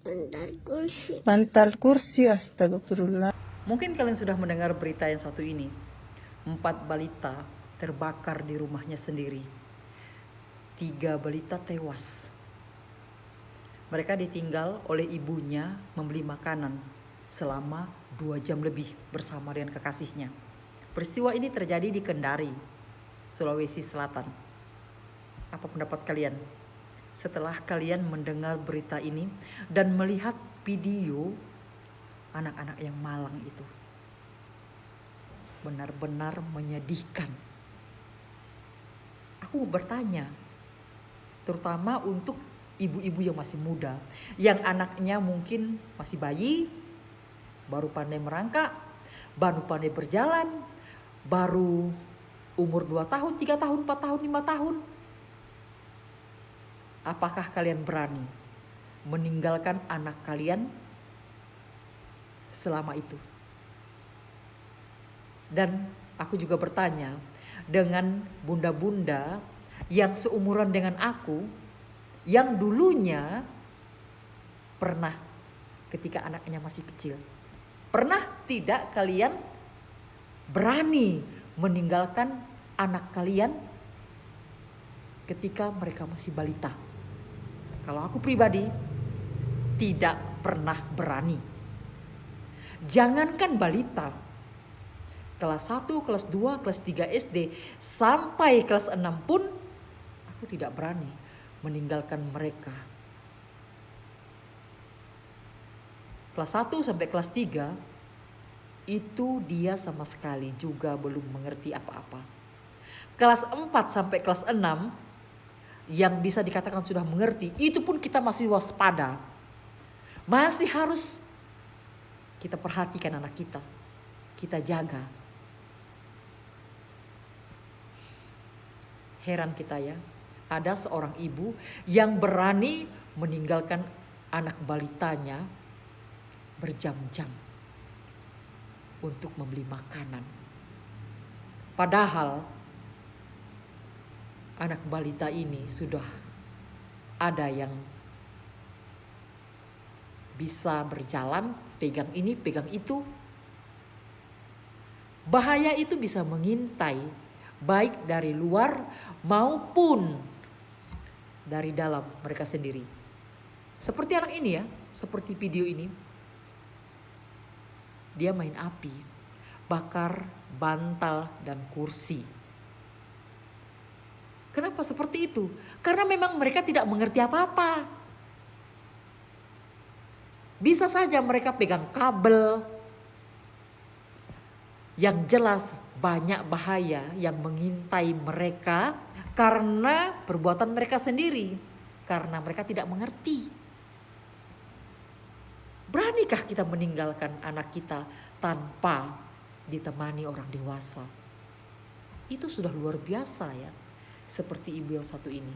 Bantal kursi, astagfirullah. Mungkin kalian sudah mendengar berita yang satu ini. 4 balita terbakar di rumahnya sendiri. 3 balita tewas. Mereka ditinggal oleh ibunya membeli makanan selama 2 jam lebih bersama dengan kekasihnya. Peristiwa ini terjadi di Kendari, Sulawesi Selatan. Apa pendapat kalian? Setelah kalian mendengar berita ini dan melihat video anak-anak yang malang itu, benar-benar menyedihkan. Aku bertanya, terutama untuk ibu-ibu yang masih muda, yang anaknya mungkin masih bayi, baru pandai merangkak, baru pandai berjalan, baru umur 2 tahun, 3 tahun, 4 tahun, 5 tahun. Apakah kalian berani meninggalkan anak kalian selama itu? Dan aku juga bertanya dengan bunda-bunda yang seumuran dengan aku, yang dulunya pernah ketika anaknya masih kecil. Pernah tidak kalian berani meninggalkan anak kalian ketika mereka masih balita? Kalau aku pribadi tidak pernah berani. Jangankan balita, kelas 1, kelas 2, kelas 3 SD sampai kelas 6 pun aku tidak berani meninggalkan mereka. Kelas 1 sampai kelas 3 itu dia sama sekali juga belum mengerti apa-apa. Kelas 4 sampai kelas 6 yang bisa dikatakan sudah mengerti, itu pun kita masih waspada. Masih harus kita perhatikan anak kita. Kita jaga. Heran kita ya, ada seorang ibu yang berani meninggalkan anak balitanya berjam-jam untuk membeli makanan. Padahal anak balita ini sudah ada yang bisa berjalan, pegang ini, pegang itu. Bahaya itu bisa mengintai, baik dari luar maupun dari dalam mereka sendiri. Seperti anak ini ya, seperti video ini. Dia main api, bakar bantal dan kursi. Kenapa seperti itu? Karena memang mereka tidak mengerti apa-apa. Bisa saja mereka pegang kabel. Yang jelas banyak bahaya yang mengintai mereka karena perbuatan mereka sendiri. Karena mereka tidak mengerti. Beranikah kita meninggalkan anak kita tanpa ditemani orang dewasa? Itu sudah luar biasa ya. Seperti ibu yang satu ini.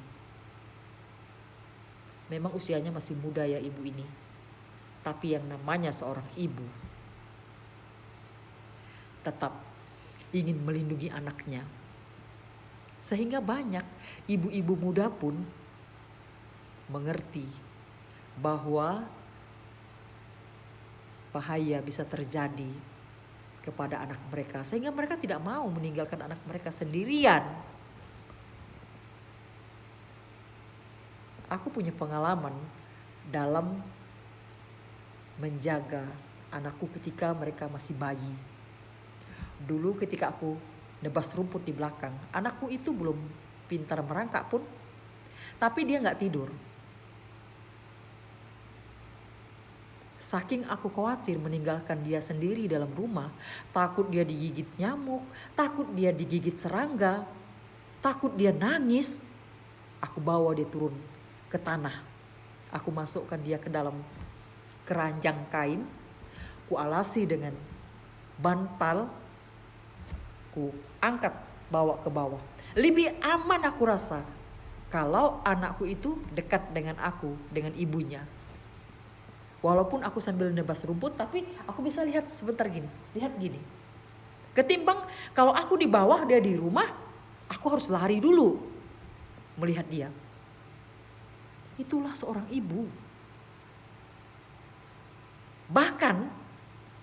Memang usianya masih muda ya ibu ini. Tapi yang namanya seorang ibu tetap ingin melindungi anaknya. Sehingga banyak ibu-ibu muda pun mengerti bahwa bahaya bisa terjadi kepada anak mereka. Sehingga mereka tidak mau meninggalkan anak mereka sendirian. Aku punya pengalaman dalam menjaga anakku ketika mereka masih bayi. Dulu ketika aku nebas rumput di belakang, anakku itu belum pintar merangkak pun, tapi dia gak tidur. Saking aku khawatir meninggalkan dia sendiri dalam rumah, takut dia digigit nyamuk, takut dia digigit serangga, takut dia nangis, aku bawa dia turun ke tanah. Aku masukkan dia ke dalam keranjang kain, ku alasi dengan bantal, ku angkat bawa ke bawah. Lebih aman aku rasa kalau anakku itu dekat dengan aku, dengan ibunya. Walaupun aku sambil nebas rumput, tapi aku bisa lihat sebentar gini, lihat gini. Ketimbang kalau aku di bawah, dia di rumah, aku harus lari dulu melihat dia. Itulah seorang ibu. Bahkan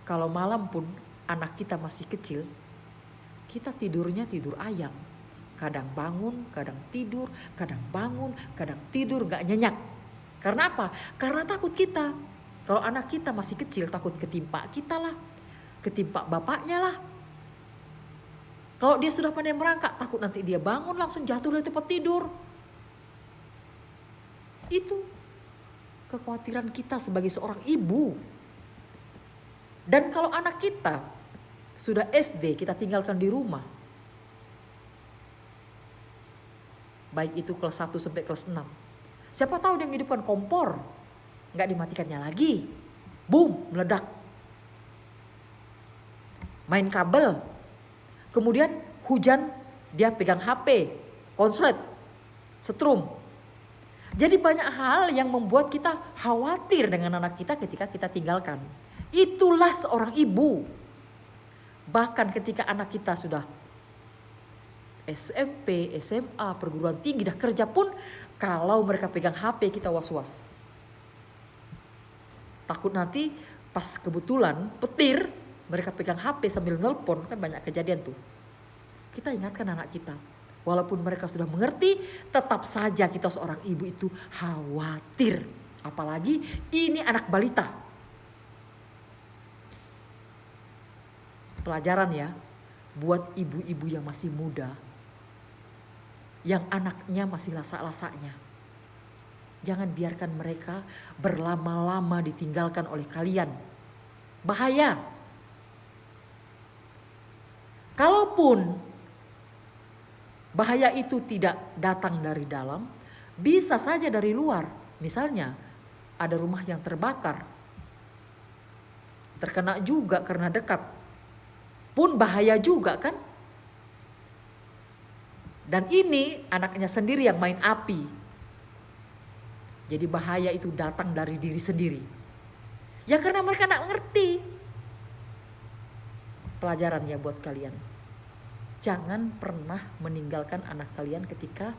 kalau malam pun anak kita masih kecil, kita tidurnya tidur ayam. Kadang bangun, kadang tidur, kadang bangun, kadang tidur, gak nyenyak. Karena apa? Karena takut kita. Kalau anak kita masih kecil, takut ketimpa kita lah, ketimpa bapaknya lah. Kalau dia sudah pandai merangkak, takut nanti dia bangun langsung jatuh dari tempat tidur. Itu kekhawatiran kita sebagai seorang ibu. Dan kalau anak kita sudah SD, kita tinggalkan di rumah, baik itu kelas 1 sampai kelas 6. Siapa tahu dia menghidupkan kompor, gak dimatikannya lagi. Boom, meledak. Main kabel. Kemudian hujan, dia pegang HP, konslet, setrum. Jadi banyak hal yang membuat kita khawatir dengan anak kita ketika kita tinggalkan. Itulah seorang ibu. Bahkan ketika anak kita sudah SMP, SMA, perguruan tinggi, dah kerja pun, kalau mereka pegang HP kita was-was. Takut nanti pas kebetulan petir, mereka pegang HP sambil nelpon, kan banyak kejadian tuh. Kita ingatkan anak kita. Walaupun mereka sudah mengerti, tetap saja kita seorang ibu itu khawatir. Apalagi ini anak balita. Pelajaran ya, buat ibu-ibu yang masih muda, yang anaknya masih lasak-lasaknya. Jangan biarkan mereka berlama-lama ditinggalkan oleh kalian. Bahaya. Kalaupun bahaya itu tidak datang dari dalam, bisa saja dari luar. Misalnya ada rumah yang terbakar, terkena juga karena dekat, pun bahaya juga kan. Dan ini anaknya sendiri yang main api. Jadi bahaya itu datang dari diri sendiri. Ya karena mereka gak ngerti. Pelajaran ya buat kalian. Jangan pernah meninggalkan anak kalian ketika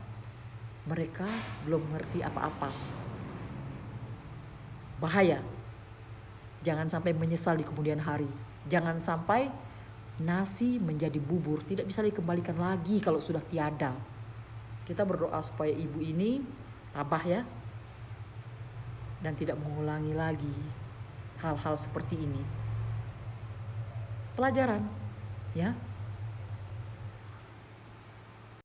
mereka belum mengerti apa-apa. Bahaya. Jangan sampai menyesal di kemudian hari. Jangan sampai nasi menjadi bubur, tidak bisa dikembalikan lagi kalau sudah tiada. Kita berdoa supaya ibu ini tabah ya, dan tidak mengulangi lagi hal-hal seperti ini. Pelajaran ya.